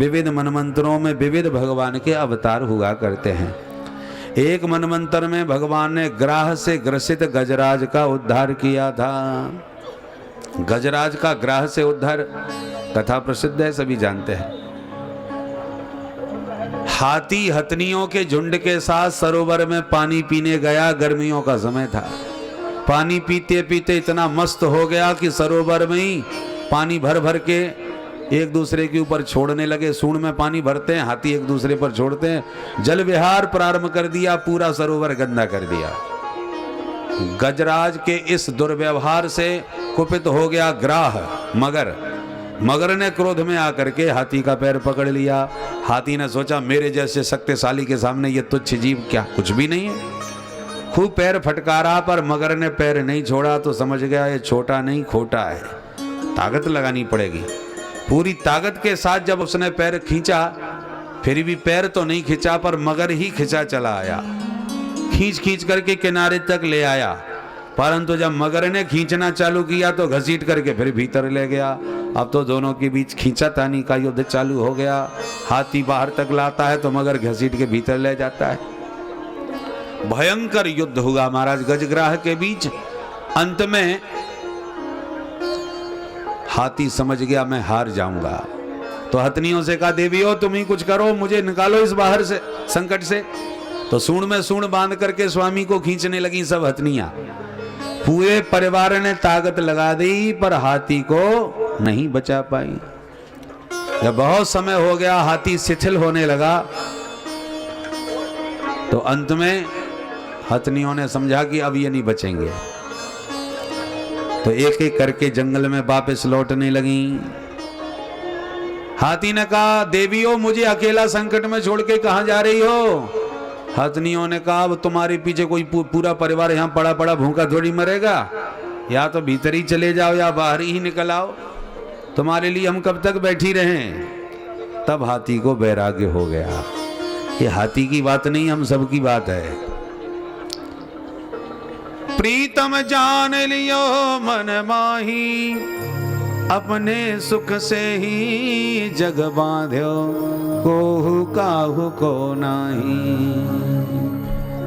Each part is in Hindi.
विविध मनमंत्रों में विविध भगवान के अवतार हुआ करते हैं। एक मनमंत्र में भगवान ने ग्राह से ग्रसित गजराज का उद्धार किया था। गजराज का ग्राह से उद्धार कथा प्रसिद्ध है, सभी जानते हैं। हाथी हथनियों के झुंड के साथ सरोवर में पानी पीने गया। गर्मियों का समय था। पानी पीते पीते इतना मस्त हो गया कि सरोवर में ही पानी भर भर के एक दूसरे के ऊपर छोड़ने लगे। सूंड में पानी भरते हैं, हाथी एक दूसरे पर छोड़ते हैं। जल विहार प्रारंभ कर दिया, पूरा सरोवर गंदा कर दिया। गजराज के इस दुर्व्यवहार से कुपित हो गया ग्राह मगर। मगर ने क्रोध में आकर के हाथी का पैर पकड़ लिया। हाथी ने सोचा मेरे जैसे शक्तिशाली के सामने ये तुच्छ जीव क्या कुछ भी नहीं है। खूब पैर फटकारा पर मगर ने पैर नहीं छोड़ा तो समझ गया ये छोटा नहीं खोटा है, ताकत लगानी पड़ेगी। पूरी ताकत के साथ जब उसने पैर खींचा, फिर भी पैर तो नहीं खींचा पर मगर ही खींचा चला आया। खींच खींच करके किनारे तक ले आया, परंतु जब मगर ने खींचना चालू किया तो घसीट करके फिर भीतर ले गया। अब तो दोनों के बीच खींचातानी का युद्ध चालू हो गया। हाथी बाहर तक लाता है तो मगर घसीट के भीतर ले जाता है। भयंकर युद्ध हुआ महाराज गजग्राह के बीच। अंत में हाथी समझ गया मैं हार जाऊंगा, तो हथनियों से कहा देवियों तुम ही कुछ करो, मुझे निकालो इस बाहर से संकट से। तो सूंड में सूंड बांध करके स्वामी को खींचने लगी सब हथनियां। पूरे परिवार ने ताकत लगा दी पर हाथी को नहीं बचा पाई। जब बहुत समय हो गया, हाथी शिथिल होने लगा, तो अंत में हथनियों ने समझा कि अब ये नहीं बचेंगे, तो एक एक करके जंगल में वापस लौटने लगी। हाथी ने कहा देवियों मुझे अकेला संकट में छोड़ के कहां जा रही हो। हथनियों ने कहा अब तुम्हारे पीछे कोई पूरा परिवार यहाँ पड़ा पड़ा भूखा थोड़ी मरेगा, या तो भीतर ही चले जाओ या बाहर ही निकल आओ, तुम्हारे लिए हम कब तक बैठी रहें। तब हाथी को वैराग्य हो गया। ये हाथी की बात नहीं, हम सबकी बात है। प्रीतम जान लियो मन माही, अपने सुख से ही जग बांध्यो, कोहु काहु को नाही।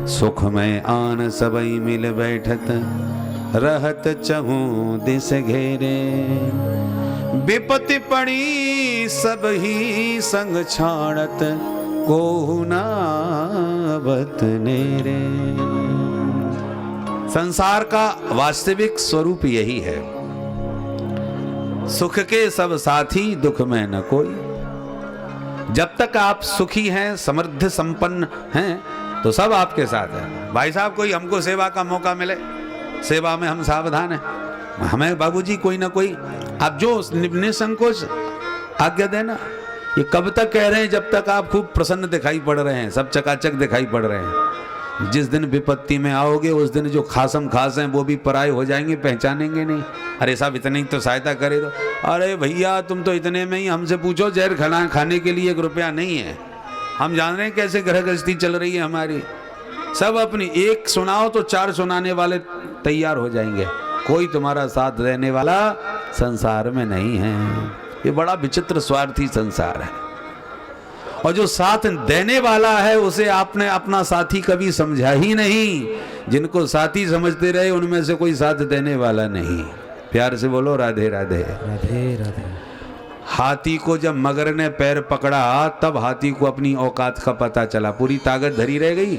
सुख में आन सबई मिल बैठत, रहत चहु दिस घेरे। विपत्ति पड़ी सब ही संग छाड़त, कोहु नावत नेरे। संसार का वास्तविक स्वरूप यही है। सुख के सब साथी, दुख में न कोई। जब तक आप सुखी हैं, समृद्ध संपन्न हैं, तो सब आपके साथ है। भाई साहब कोई हमको सेवा का मौका मिले, सेवा में हम सावधान हैं। हमें बाबूजी कोई ना कोई आप जो निसंकोच आज्ञा देना। ये कब तक कह रहे हैं जब तक आप खूब प्रसन्न दिखाई पड़ रहे हैं, सब चकाचक दिखाई पड़ रहे हैं। जिस दिन विपत्ति में आओगे उस दिन जो खासम खास हैं वो भी पराये हो जाएंगे, पहचानेंगे नहीं। अरे साहब इतने ही तो सहायता करे दो। अरे भैया तुम तो इतने में ही, हमसे पूछो जहर खाने के लिए 1 रुपया नहीं है। हम जान रहे हैं कैसे ग्रह गृहस्थी चल रही है हमारी। सब अपनी एक सुनाओ तो 4 सुनाने वाले तैयार हो जाएंगे। कोई तुम्हारा साथ देने वाला संसार में नहीं है। ये बड़ा विचित्र स्वार्थी संसार है। और जो साथ देने वाला है उसे आपने अपना साथी कभी समझा ही नहीं। जिनको साथी समझते रहे उनमें से कोई साथ देने वाला नहीं। प्यार से बोलो राधे राधे। राधे राधे। हाथी को जब मगर ने पैर पकड़ा तब हाथी को अपनी औकात का पता चला। पूरी ताकत धरी रह गई,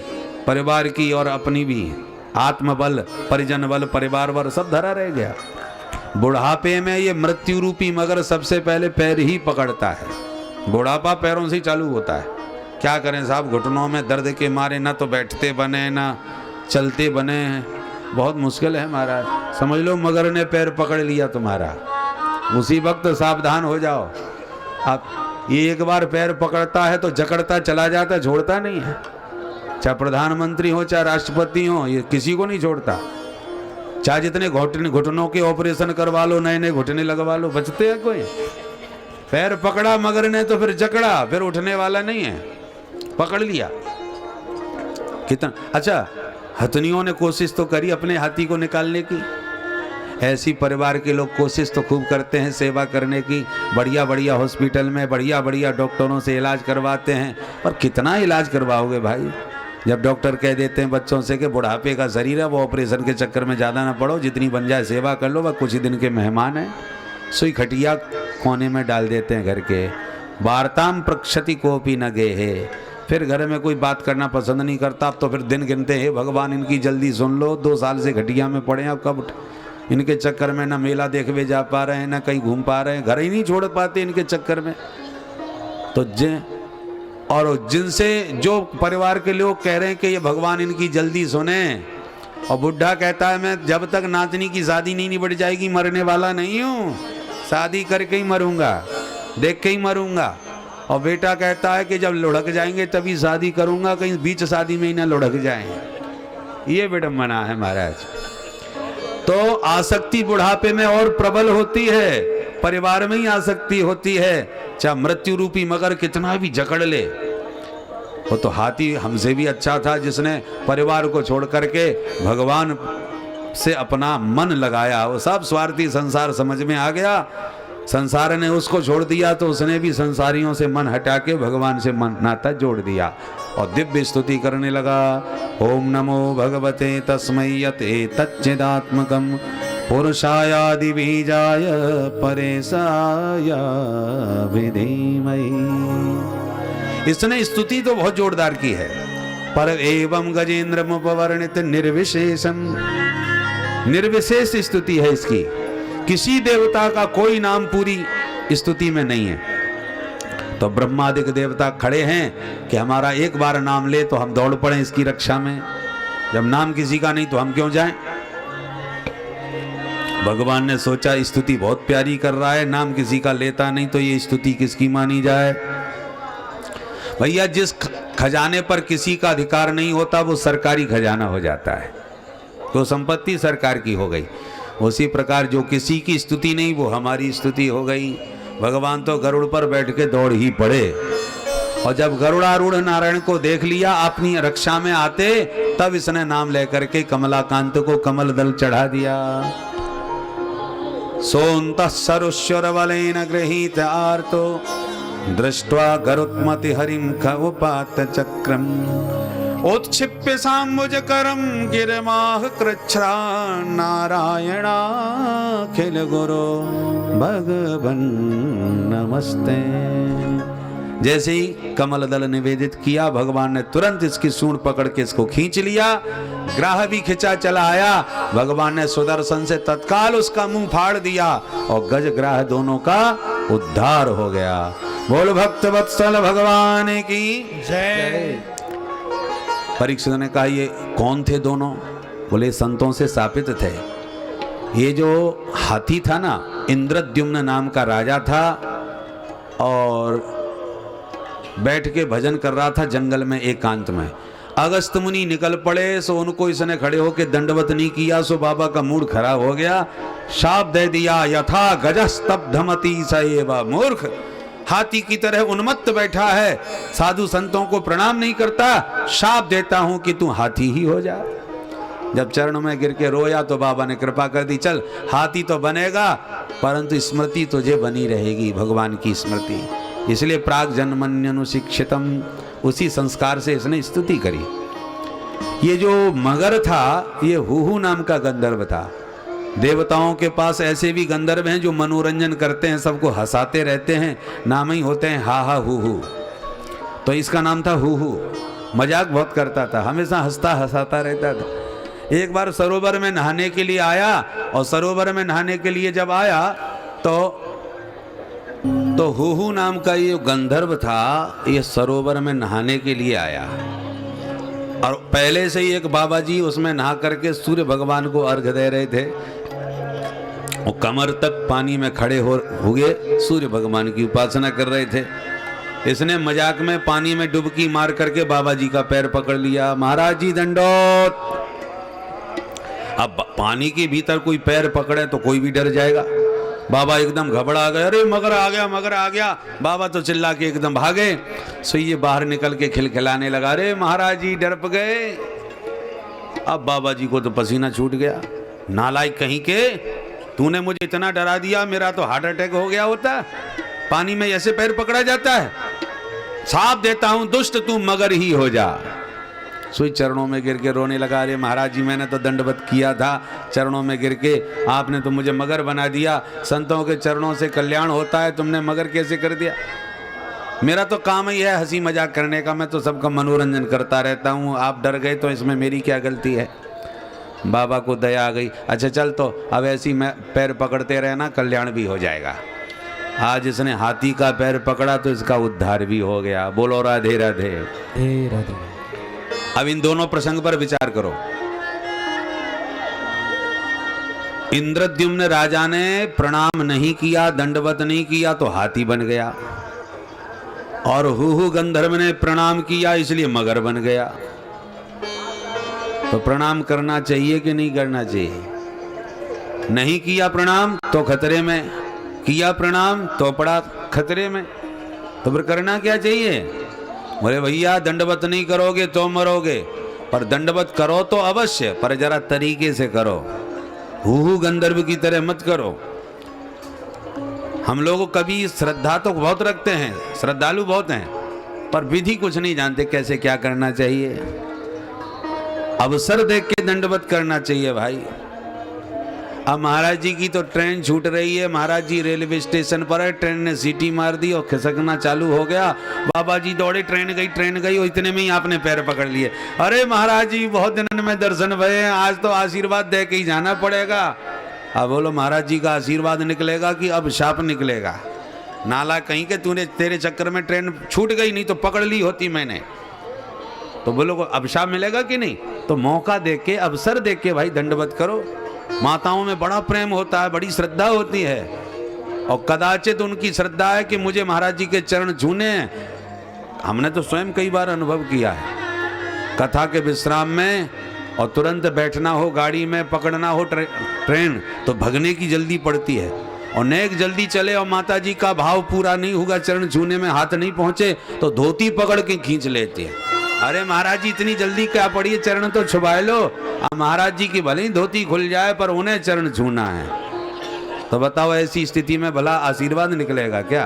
परिवार की और अपनी भी। आत्मबल, परिजन बल, परिवार बल सब धरा रह गया। बुढ़ापे में ये मृत्यु रूपी मगर सबसे पहले पैर ही पकड़ता है। बुढ़ापा पैरों से ही चालू होता है। क्या करें साहब, घुटनों में दर्द के मारे ना तो बैठते बने ना चलते बने, बहुत मुश्किल है महाराज। समझ लो मगर ने पैर पकड़ लिया तुम्हारा, उसी वक्त सावधान हो जाओ। अब ये एक बार पैर पकड़ता है तो जकड़ता चला जाता, छोड़ता नहीं है। चाहे प्रधानमंत्री हो चाहे राष्ट्रपति हो, ये किसी को नहीं छोड़ता। चाहे जितने घुटनों के ऑपरेशन करवा लो, नए नए घुटने लगवा लो, बचते हैं कोई? पैर पकड़ा मगर ने तो फिर जकड़ा, फिर उठने वाला नहीं है, पकड़ लिया। कितना अच्छा, हथनियों ने कोशिश तो करी अपने हाथी को निकालने की, ऐसी परिवार के लोग कोशिश तो खूब करते हैं सेवा करने की, बढ़िया बढ़िया हॉस्पिटल में बढ़िया बढ़िया डॉक्टरों से इलाज करवाते हैं, पर कितना इलाज करवाओगे भाई? जब डॉक्टर कह देते हैं बच्चों से कि बुढ़ापे का शरीर है, वो ऑपरेशन के चक्कर में ज़्यादा ना पड़ो, जितनी बन जाए सेवा कर लो, वह कुछ ही दिन के मेहमान हैं। सुई खटिया कोने में डाल देते हैं घर के। वार्ताम प्रक्षति कोपी न गे है, फिर घर में कोई बात करना पसंद नहीं करता। अब तो फिर दिन गिनते हैं, भगवान इनकी जल्दी सुन लो, 2 साल से घटिया में पड़े हैं, अब कब इनके चक्कर में ना मेला देखने जा पा रहे हैं, ना कहीं घूम पा रहे हैं, घर ही नहीं छोड़ पाते इनके चक्कर में। तो और जिनसे जो परिवार के लोग कह रहे हैं कि ये भगवान इनकी जल्दी सुने, और बुढ़ा कहता है मैं जब तक नातनी की शादी नहीं निबट जाएगी मरने वाला नहीं हूँ, शादी करके ही मरूंगा, देख के ही मरूंगा। और बेटा कहता है कि जब लुढ़क जाएंगे तभी शादी करूंगा, कहीं बीच शादी में ही ना लुढ़क जाएं। ये विडंबना है महाराज। तो आसक्ति बुढ़ापे में और प्रबल होती है, परिवार में ही आसक्ति होती है, चाहे मृत्यु रूपी मगर कितना भी जकड़ ले। वो तो हाथी हमसे भी अच्छा था जिसने परिवार को छोड़ करके भगवान से अपना मन लगाया। वो सब स्वार्थी संसार समझ में आ गया, संसार ने उसको छोड़ दिया तो उसने भी संसारियों से मन हटा के भगवान से मन नाता जोड़ दिया और दिव्य स्तुति करने लगा। ओम नमो भगवते तस्मै यते तच्चिदात्मकं पुरुषायादि बीजाय परेशाय विधीमहि। इसने स्तुति तो बहुत जोरदार की है। पर एवं गजेंद्र मुपवर्णित निर्विशेषम, निर्विशेष स्तुति है इसकी, किसी देवता का कोई नाम पूरी स्तुति में नहीं है। तो ब्रह्मादिक देवता खड़े हैं कि हमारा एक बार नाम ले तो हम दौड़ पड़े इसकी रक्षा में, जब नाम किसी का नहीं तो हम क्यों जाएं। भगवान ने सोचा स्तुति बहुत प्यारी कर रहा है, नाम किसी का लेता नहीं तो ये स्तुति किसकी मानी जाए। भैया जिस खजाने पर किसी का अधिकार नहीं होता वो सरकारी खजाना हो जाता है, तो संपत्ति सरकार की हो गई। उसी प्रकार जो किसी की स्तुति नहीं वो हमारी स्तुति हो गई। भगवान तो गरुड़ पर बैठ के दौड़ ही पड़े, और जब गरुड़ारूढ़ नारायण को देख लिया अपनी रक्षा में आते, तब इसने नाम लेकर के कमलाकांत को कमल दल चढ़ा दिया। सोन्तः सरुश्वरबलेन गृहीत आर्तो दृष्ट्वा गरुत्मति हरिं खवुपात चक्रम उत्क्षिप्य साम्बुजकरं गिरिमाह कृच्छ्रा नारायणाखिल गुरो भगवन् नमस्ते। जैसे ही कमल दल निवेदित किया, भगवान ने तुरंत इसकी सूंड पकड़ के इसको खींच लिया। ग्राह भी खिंचा चला आया, भगवान ने सुदर्शन से तत्काल उसका मुंह फाड़ दिया और गज ग्राह दोनों का उद्धार हो गया। बोल भक्त वत्सल भगवान की जय। परीक्षित ने कहा ये कौन थे दोनों? बोले संतों से स्थापित थे। ये जो हाथी था ना, इंद्रद्युम्न नाम का राजा था, और बैठ के भजन कर रहा था जंगल में एकांत में। अगस्त मुनि निकल पड़े, सो उनको इसने खड़े होके दंडवत नहीं किया, सो बाबा का मूड खराब हो गया, शाप दे दिया। यथा गजस्तब्धमति सएव, मूर्ख हाथी की तरह उन्मत्त बैठा है, साधु संतों को प्रणाम नहीं करता, शाप देता हूं कि तू हाथी ही हो जा। जब चरणों में गिर के रोया तो बाबा ने कृपा कर दी, चल हाथी तो बनेगा परंतु स्मृति तुझे बनी रहेगी, भगवान की स्मृति। इसलिए प्राग जन्मन्यनुशिक्षितम, उसी संस्कार से इसने स्तुति करी। ये जो मगर था ये हुहू नाम का गंधर्व था। देवताओं के पास ऐसे भी गंधर्व हैं जो मनोरंजन करते हैं, सबको हंसाते रहते हैं, नाम ही होते हैं हा हा हु हु। तो इसका नाम था हुहू, मजाक बहुत करता था, हमेशा हंसता हंसाता रहता था। एक बार सरोवर में नहाने के लिए आया, और सरोवर में नहाने के लिए जब आया तो हुहू नाम का ये गंधर्व था, ये सरोवर में नहाने के लिए आया, और पहले से ही एक बाबा जी उसमें नहा करके सूर्य भगवान को अर्घ दे रहे थे। वो कमर तक पानी में खड़े हुए सूर्य भगवान की उपासना कर रहे थे। इसने मजाक में पानी में डुबकी मार करके बाबा जी का पैर पकड़ लिया, महाराज जी दंडोत। अब पानी के भीतर कोई पैर पकड़े तो कोई भी डर जाएगा। बाबा एकदम घबरा गए, अरे मगर आ गया, मगर आ गया। बाबा तो चिल्ला के एकदम भागे। सो ये बाहर निकल के खिलखिलाने लगा, अरे महाराज जी डर गए। अब बाबा जी को तो पसीना छूट गया, नालायक कहीं के, तूने मुझे इतना डरा दिया, मेरा तो हार्ट अटैक हो गया होता। पानी में ऐसे पैर पकड़ा जाता है। साफ देता हूं दुष्ट तू मगर ही हो जा। सोई चरणों में गिर के रोने लगा, अरे महाराज जी मैंने तो दंडवत किया था, चरणों में गिर के आपने तो मुझे मगर बना दिया। संतों के चरणों से कल्याण होता है, तुमने मगर कैसे कर दिया? मेरा तो काम ही है हंसी मजाक करने का, मैं तो सबका मनोरंजन करता रहता हूँ। आप डर गए तो इसमें मेरी क्या गलती है? बाबा को दया आ गई, अच्छा चल तो अब ऐसी मैं पैर पकड़ते रहना, कल्याण भी हो जाएगा। आज इसने हाथी का पैर पकड़ा तो इसका उद्धार भी हो गया। बोलो राधे राधे राधे। अब इन दोनों प्रसंग पर विचार करो। इंद्रद्युम्न राजा ने प्रणाम नहीं किया, दंडवत नहीं किया तो हाथी बन गया, और हुहु गंधर्व ने प्रणाम किया इसलिए मगर बन गया। तो प्रणाम करना चाहिए कि नहीं करना चाहिए? नहीं किया प्रणाम तो खतरे में, किया प्रणाम तो पड़ा खतरे में। तो फिर करना क्या चाहिए? बोले भैया दंडवत नहीं करोगे तो मरोगे, पर दंडवत करो तो अवश्य, पर जरा तरीके से करो। हुहु गंधर्व की तरह मत करो। हम लोग कभी श्रद्धा तो बहुत रखते हैं, श्रद्धालु बहुत हैं, पर विधि कुछ नहीं जानते कैसे क्या करना चाहिए। अवसर देख के दंडवत करना चाहिए भाई। अब महाराज जी की तो ट्रेन छूट रही है, महाराज जी रेलवे स्टेशन पर है, ट्रेन ने सीटी मार दी और खिसकना चालू हो गया। बाबा जी दौड़े, ट्रेन गई और इतने में ही आपने पैर पकड़ लिए। अरे महाराज जी बहुत दिनों में दर्शन भये हैं, आज तो आशीर्वाद दे के ही जाना पड़ेगा। अब बोलो महाराज जी का आशीर्वाद निकलेगा कि अब शाप निकलेगा? नाला कहीं के तूने, तेरे चक्कर में ट्रेन छूट गई, नहीं तो पकड़ ली होती मैंने। तो बोलो अब शाप मिलेगा कि नहीं? तो मौका देख के, अवसर देख के भाई दंडवत करो। माताओं में बड़ा प्रेम होता है, बड़ी श्रद्धा होती है, और कदाचित उनकी श्रद्धा है कि मुझे महाराज जी के चरण छूने हैं। हमने तो स्वयं कई बार अनुभव किया है। कथा के विश्राम में और तुरंत बैठना हो गाड़ी में, पकड़ना हो ट्रेन, तो भगने की जल्दी पड़ती है, और नेक जल्दी चले और माता जी का भाव पूरा नहीं होगा, चरण छूने में हाथ नहीं पहुंचे तो धोती पकड़ के खींच लेती है। अरे महाराज जी इतनी जल्दी क्या पड़ी है, चरण तो छुपा लो। अब महाराज जी की भले ही धोती खुल जाए पर उन्हें चरण छूना है। तो बताओ ऐसी स्थिति में भला आशीर्वाद निकलेगा क्या?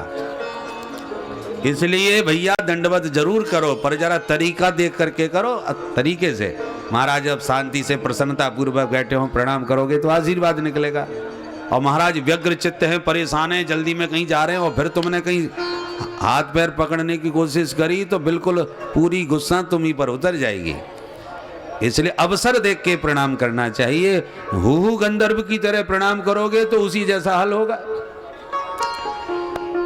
इसलिए भैया दंडवत जरूर करो, पर जरा तरीका देख करके करो, तरीके से। महाराज अब शांति से प्रसन्नता पूर्वक बैठे हो, प्रणाम करोगे तो आशीर्वाद निकलेगा। और महाराज व्यग्र चित्त हैं, परेशान हैं, जल्दी में कहीं जा रहे हैं, और फिर तुमने कहीं हाथ पैर पकड़ने की कोशिश करी तो बिल्कुल पूरी गुस्सा तुम ही पर उतर जाएगी। इसलिए अवसर देख के प्रणाम करना चाहिए। हुहु गंधर्व की तरह प्रणाम करोगे तो उसी जैसा हल होगा।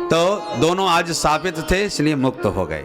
तो दोनों आज शापित थे, इसलिए मुक्त हो गए।